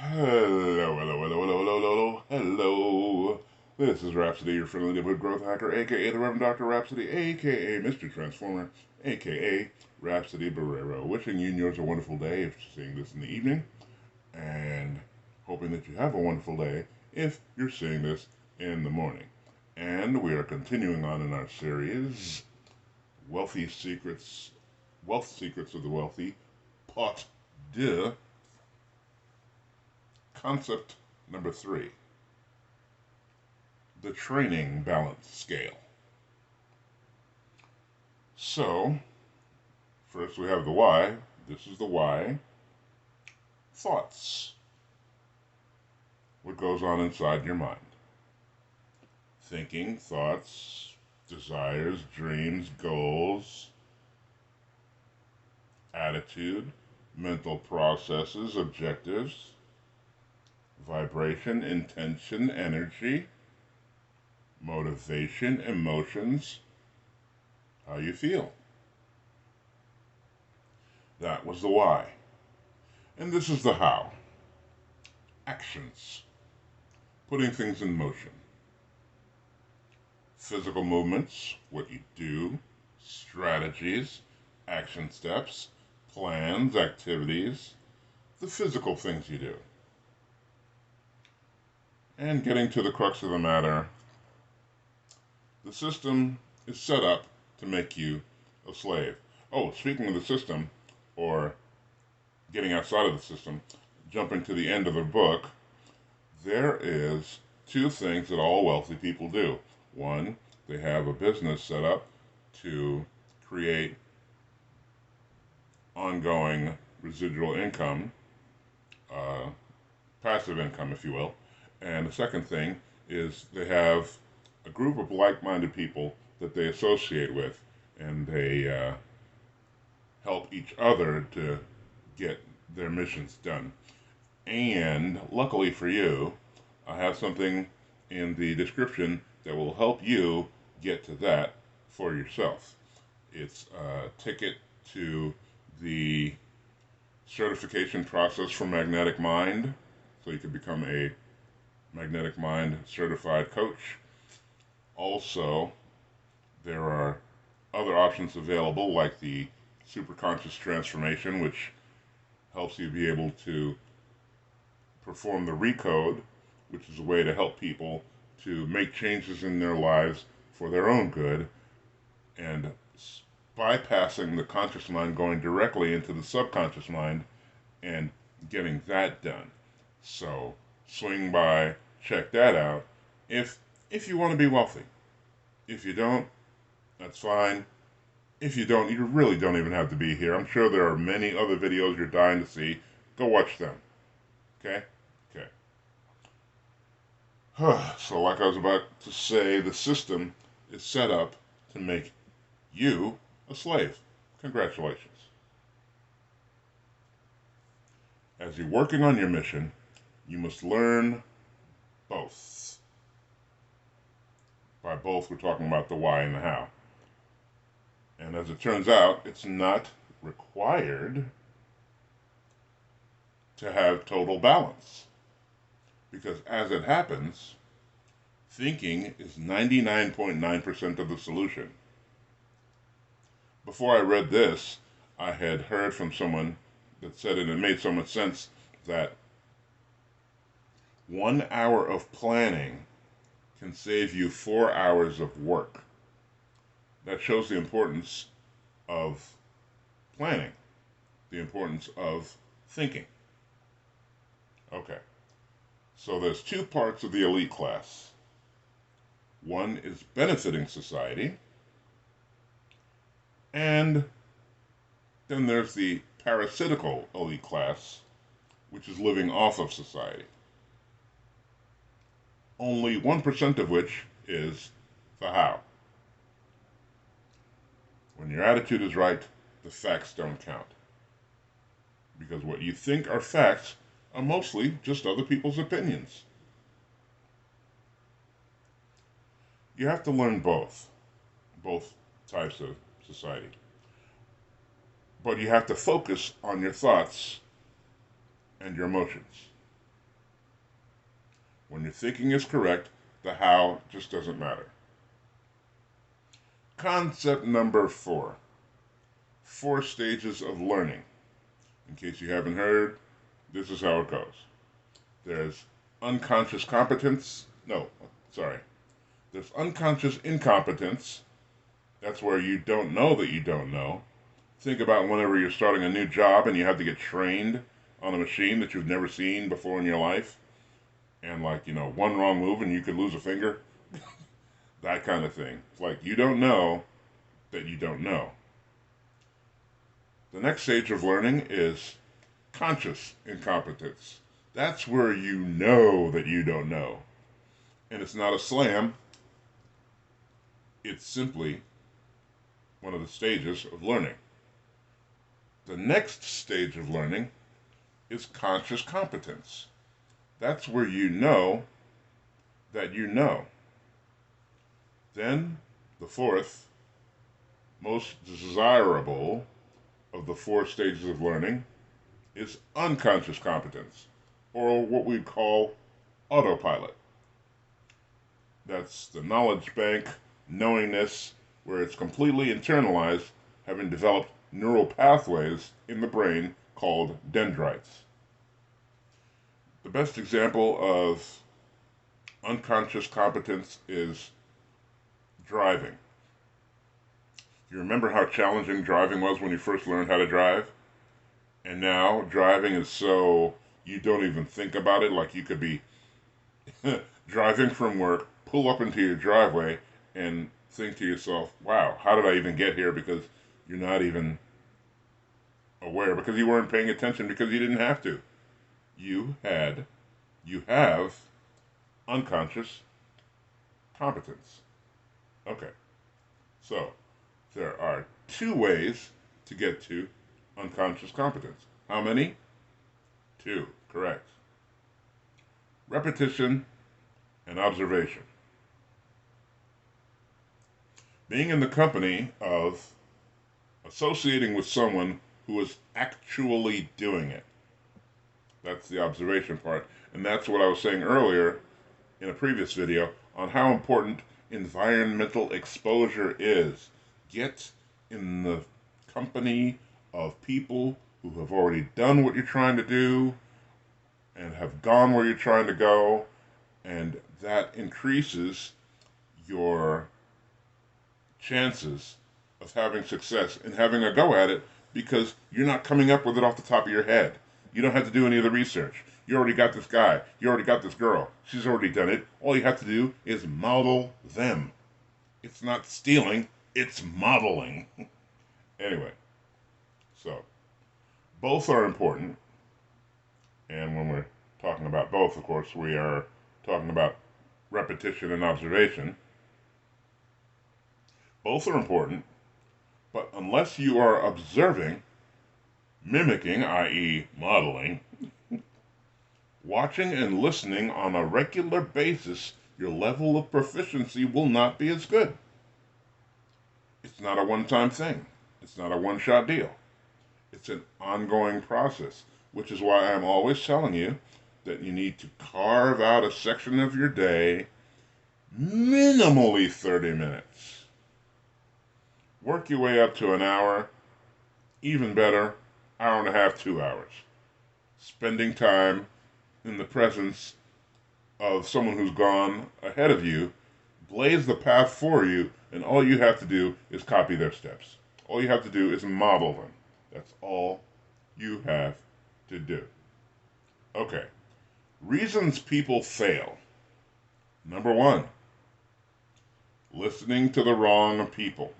Hello, hello, hello, hello, hello, hello, hello. This is Rhapsody, your friendly neighborhood growth hacker, aka the Reverend Dr. Rhapsody, aka Mr. Transformer, aka Rhapsody Barrero. Wishing you and yours a wonderful day if you're seeing this in the evening, and hoping that you have a wonderful day if you're seeing this in the morning. And we are continuing on in our series, Wealthy Secrets, Wealth Secrets of the Wealthy, Part 2. Concept number 3, the training balance scale. So, first we have the why. This is the why. Thoughts. What goes on inside your mind? Thinking, thoughts, desires, dreams, goals, attitude, mental processes, objectives, vibration, intention, energy, motivation, emotions, how you feel. That was the why. And this is the how. Actions. Putting things in motion. Physical movements, what you do, strategies, action steps, plans, activities, the physical things you do. And getting to the crux of the matter, the system is set up to make you a slave. Oh, speaking of the system, or getting outside of the system, jumping to the end of the book, there is two things that all wealthy people do. One, they have a business set up to create ongoing residual income, uh, passive income, if you will. And the second thing is they have a group of like-minded people that they associate with, and they help each other to get their missions done. And luckily for you, I have something in the description that will help you get to that for yourself. It's a ticket to the certification process for Magnetic Mind, so you can become a Magnetic Mind certified coach. Also, there are other options available like the superconscious transformation, which helps you be able to perform the recode, which is a way to help people to make changes in their lives for their own good, and bypassing the conscious mind, going directly into the subconscious mind and getting that done. So swing by, check that out if you want to be wealthy. If you don't, that's fine. If you don't, you really don't even have to be here. I'm sure there are many other videos you're dying to see. Go watch them. Okay? Okay. So, like I was about to say, the system is set up to make you a slave. Congratulations. As you're working on your mission, you must learn both. By both, we're talking about the why and the how. And as it turns out, it's not required to have total balance. Because as it happens, thinking is 99.9% of the solution. Before I read this, I had heard from someone that said, and it made so much sense, that 1 hour of planning can save you 4 hours of work. That shows the importance of planning, the importance of thinking. Okay, so there's two parts of the elite class. One is benefiting society, and then there's the parasitical elite class, which is living off of society. Only 1% of which is the how. When your attitude is right, the facts don't count. Because what you think are facts are mostly just other people's opinions. You have to learn both types of society. But you have to focus on your thoughts and your emotions. When your thinking is correct, the how just doesn't matter. Concept number 4. 4 stages of learning. In case you haven't heard, this is how it goes. There's unconscious competence. No, sorry. There's unconscious incompetence. That's where you don't know that you don't know. Think about whenever you're starting a new job and you have to get trained on a machine that you've never seen before in your life. And one wrong move and you could lose a finger. That kind of thing. It's like you don't know that you don't know. The next stage of learning is conscious incompetence. That's where you know that you don't know. And it's not a slam. It's simply one of the stages of learning. The next stage of learning is conscious competence. That's where you know that you know. Then, the fourth, most desirable of the 4 stages of learning is unconscious competence, or what we'd call autopilot. That's the knowledge bank, knowingness, where it's completely internalized, having developed neural pathways in the brain called dendrites. The best example of unconscious competence is driving. You remember how challenging driving was when you first learned how to drive? And now driving is so you don't even think about it. Like you could be driving from work, pull up into your driveway, and think to yourself, wow, how did I even get here? Because you're not even aware, because you weren't paying attention, because you didn't have to. You have unconscious competence. Okay, so there are 2 ways to get to unconscious competence. How many? 2, correct. Repetition and observation. Being in the company of associating with someone who is actually doing it. That's the observation part. And that's what I was saying earlier in a previous video on how important environmental exposure is. Get in the company of people who have already done what you're trying to do and have gone where you're trying to go, and that increases your chances of having success and having a go at it, because you're not coming up with it off the top of your head. You don't have to do any of the research. You already got this guy. You already got this girl. She's already done it. All you have to do is model them. It's not stealing, it's modeling. Anyway, so both are important. And when we're talking about both, of course, we are talking about repetition and observation. Both are important, but unless you are observing, mimicking, i.e. modeling, watching and listening on a regular basis, your level of proficiency will not be as good. It's not a one-time thing. It's not a one-shot deal. It's an ongoing process, which is why I'm always telling you that you need to carve out a section of your day, minimally 30 minutes. Work your way up to an hour, even better, hour and a half, 2 hours. Spending time in the presence of someone who's gone ahead of you, blaze the path for you, and all you have to do is copy their steps. All you have to do is model them. That's all you have to do. Okay. Reasons people fail. Number 1, listening to the wrong people.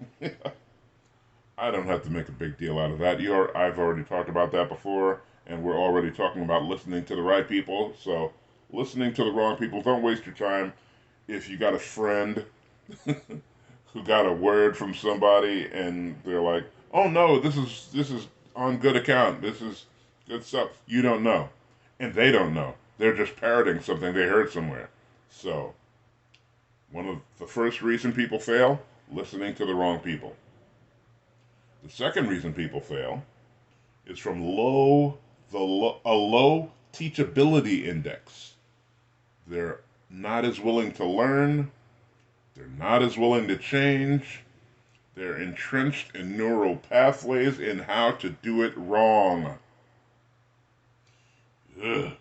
I don't have to make a big deal out of that. I've already talked about that before, and we're already talking about listening to the right people. So, listening to the wrong people, don't waste your time. If you got a friend who got a word from somebody and they're like, "Oh no, this is on good account. This is good stuff." You don't know, and they don't know. They're just parroting something they heard somewhere. So, one of the first reason people fail, listening to the wrong people. The second reason people fail is from a low teachability index. They're not as willing to learn. They're not as willing to change. They're entrenched in neural pathways in how to do it wrong. Ugh.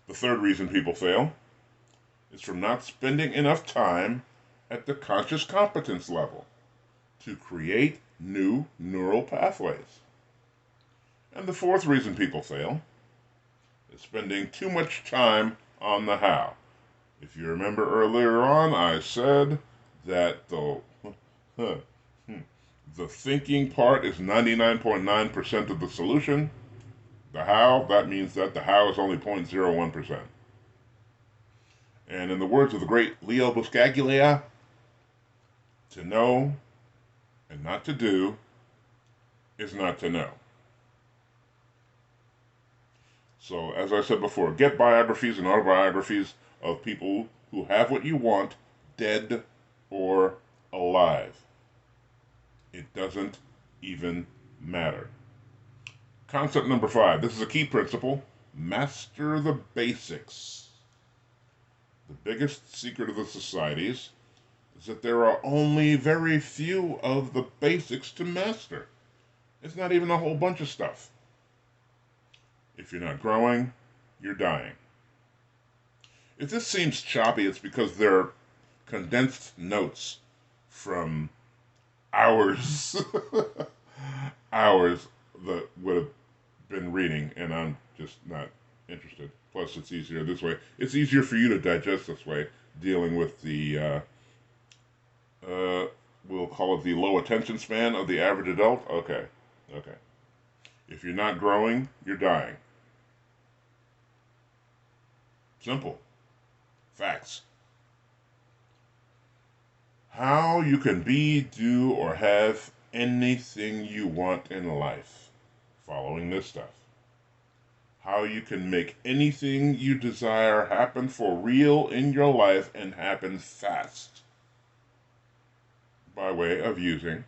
The third reason people fail is from not spending enough time at the conscious competence level to create new neural pathways. And the fourth reason people fail is spending too much time on the how. If you remember earlier on, I said that the thinking part is 99.9% of the solution. The how, that means that the how is only 0.01%. And in the words of the great Leo Buscaglia, to know and not to do is not to know. So, as I said before, get biographies and autobiographies of people who have what you want, dead or alive. It doesn't even matter. Concept number 5. This is a key principle. Master the basics. The biggest secret of the societies is that there are only very few of the basics to master. It's not even a whole bunch of stuff. If you're not growing, you're dying. If this seems choppy, it's because they're condensed notes from hours, hours that would have been reading, and I'm just not interested. Plus, it's easier this way. It's easier for you to digest this way, dealing with the, we'll call it the low attention span of the average adult. Okay. If you're not growing, you're dying. Simple. Facts. How you can be, do, or have anything you want in life. Following this stuff. How you can make anything you desire happen for real in your life and happen fast. By way of using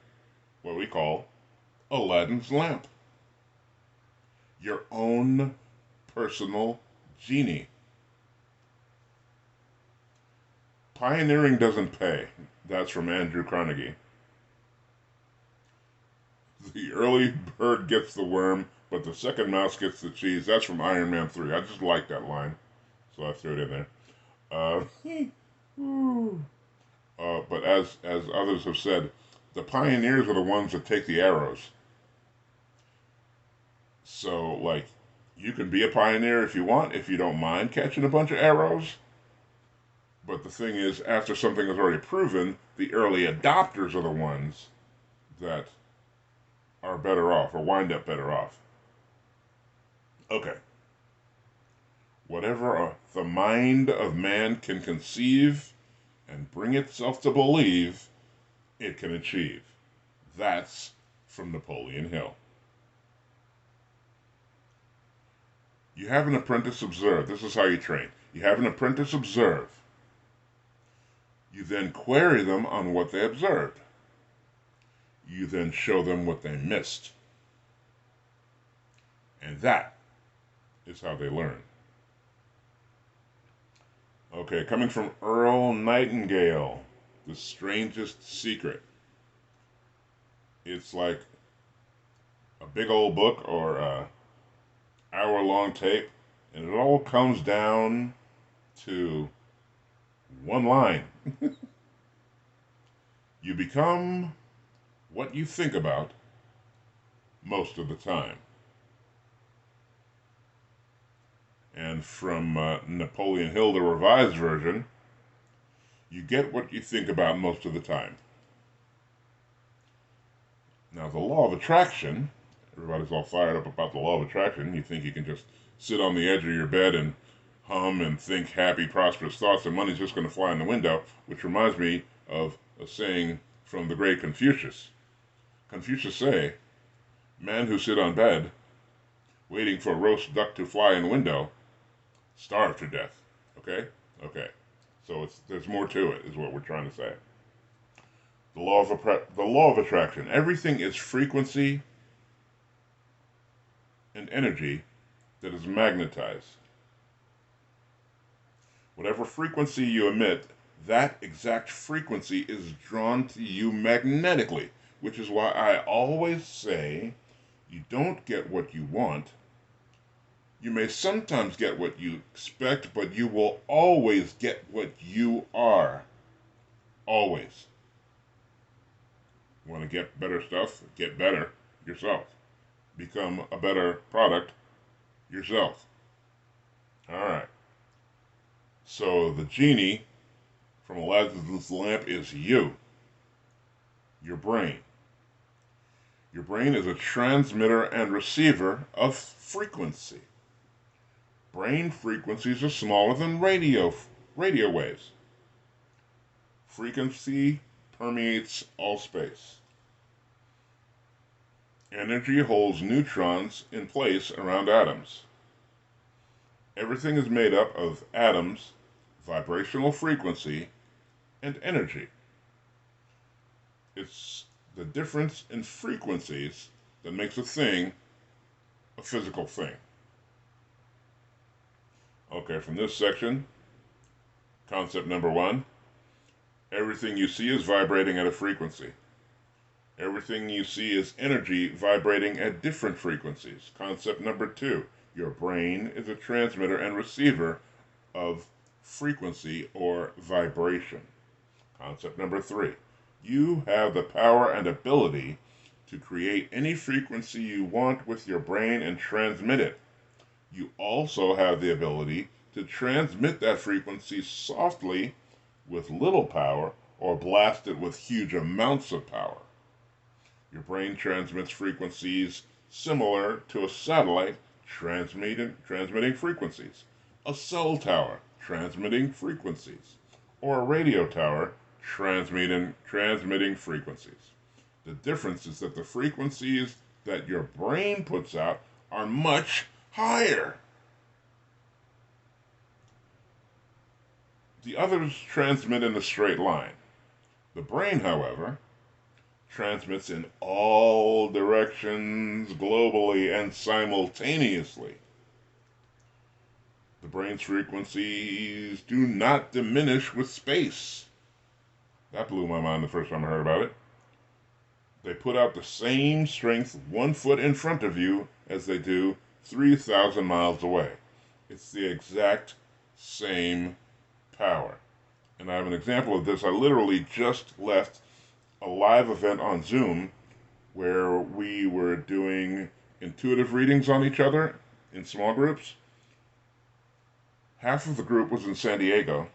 what we call Aladdin's lamp. Your own personal genie. Pioneering doesn't pay. That's from Andrew Carnegie. The early bird gets the worm, but the second mouse gets the cheese. That's from Iron Man 3. I just like that line, so I threw it in there. But as others have said, the pioneers are the ones that take the arrows. So, like, you can be a pioneer if you want, if you don't mind catching a bunch of arrows. But the thing is, after something is already proven, the early adopters are the ones that are better off, or wind up better off. Okay. Whatever the mind of man can conceive and bring itself to believe, it can achieve. That's from Napoleon Hill. You have an apprentice observe. This is how you train. You have an apprentice observe. You then query them on what they observed. You then show them what they missed. And that is how they learn. Okay, coming from Earl Nightingale, The Strangest Secret. It's like a big old book or a hour-long tape, and it all comes down to one line. You become what you think about most of the time. And from Napoleon Hill, the Revised Version, you get what you think about most of the time. Now, the law of attraction, everybody's all fired up about the law of attraction. You think you can just sit on the edge of your bed and hum and think happy, prosperous thoughts, and money's just going to fly in the window, which reminds me of a saying from the great Confucius. Confucius say, "Man who sit on bed, waiting for a roast duck to fly in the window, starve to death." Okay? So there's more to it, is what we're trying to say. The law of attraction. Everything is frequency and energy that is magnetized. Whatever frequency you emit, that exact frequency is drawn to you magnetically, which is why I always say you don't get what you want. You may sometimes get what you expect, but you will always get what you are. Always. Want to get better stuff? Get better yourself. Become a better product yourself. All right. So the genie from Aladdin's lamp is you, your brain. Your brain is a transmitter and receiver of frequency. Brain frequencies are smaller than radio waves. Frequency permeates all space. Energy holds neutrons in place around atoms. Everything is made up of atoms, vibrational frequency, and energy. It's the difference in frequencies that makes a thing a physical thing. Okay, from this section, concept number 1, everything you see is vibrating at a frequency. Everything you see is energy vibrating at different frequencies. Concept number 2, your brain is a transmitter and receiver of frequency or vibration. Concept number 3, you have the power and ability to create any frequency you want with your brain and transmit it. You also have the ability to transmit that frequency softly with little power or blast it with huge amounts of power. Your brain transmits frequencies similar to a satellite transmitting frequencies, a cell tower transmitting frequencies, or a radio tower transmitting frequencies. The difference is that the frequencies that your brain puts out are much higher. The others transmit in a straight line. The brain, however, transmits in all directions globally and simultaneously. The brain's frequencies do not diminish with space. That blew my mind the first time I heard about it. They put out the same strength 1 foot in front of you as they do 3,000 miles away. It's the exact same power. And I have an example of this. I literally just left a live event on Zoom where we were doing intuitive readings on each other in small groups. Half of the group was in San Diego,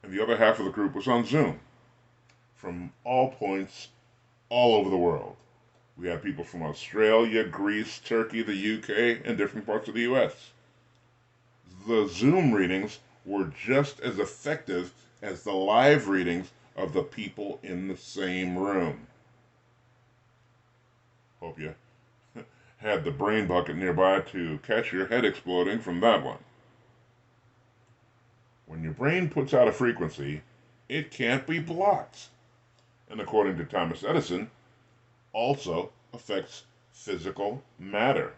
and the other half of the group was on Zoom from all points all over the world. We had people from Australia, Greece, Turkey, the UK, and different parts of the US. The Zoom readings were just as effective as the live readings of the people in the same room. Hope you had the brain bucket nearby to catch your head exploding from that one. When your brain puts out a frequency, it can't be blocked. And according to Thomas Edison, also affects physical matter.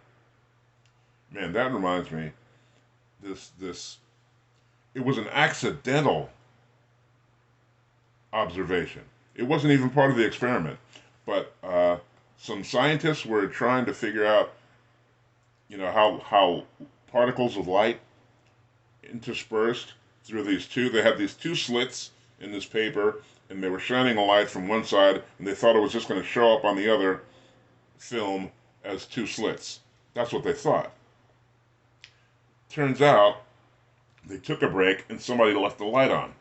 Man, that reminds me, it was an accidental observation. It wasn't even part of the experiment, but some scientists were trying to figure out, how particles of light interspersed through they had these two slits in this paper, and they were shining a light from one side, and they thought it was just going to show up on the other film as two slits. That's what they thought. Turns out, they took a break, and somebody left the light on.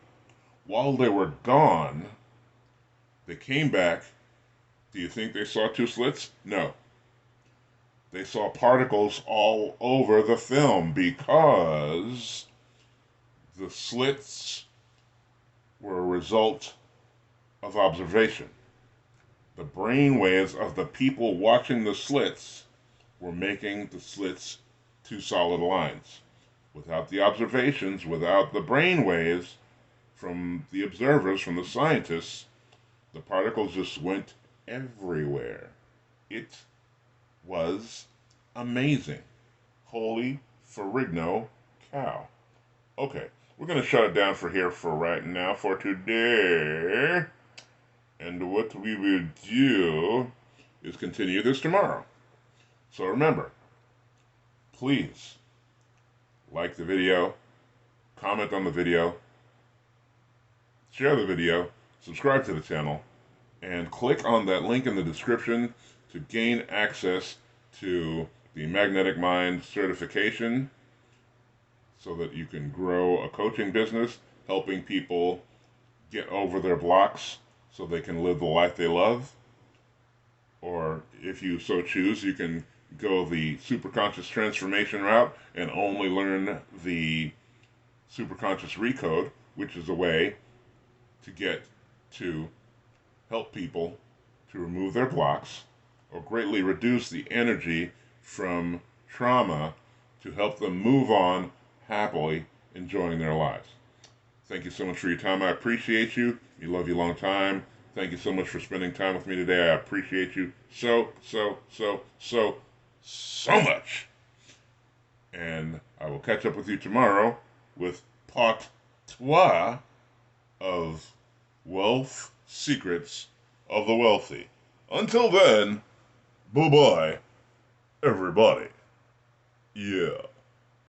While they were gone, they came back. Do you think they saw two slits? No. They saw particles all over the film because the slits were a result of observation. The brain waves of the people watching the slits were making the slits two solid lines. Without the observations, without the brain waves from the observers, from the scientists, the particles just went everywhere. It was amazing. Holy Ferrigno cow. Okay, we're going to shut it down for here for right now for today. And what we will do is continue this tomorrow. So remember, please like the video, comment on the video, share the video, subscribe to the channel, and click on that link in the description to gain access to the Magnetic Mind certification so that you can grow a coaching business, helping people get over their blocks so they can live the life they love. Or if you so choose, you can go the superconscious transformation route and only learn the superconscious recode, which is a way to get to help people to remove their blocks or greatly reduce the energy from trauma to help them move on happily, enjoying their lives. Thank you so much for your time. I appreciate you. We love you long time. Thank you so much for spending time with me today. I appreciate you so much. And I will catch up with you tomorrow with part 2 of Wealth Secrets of the Wealthy. Until then, bye-bye, everybody. Yeah.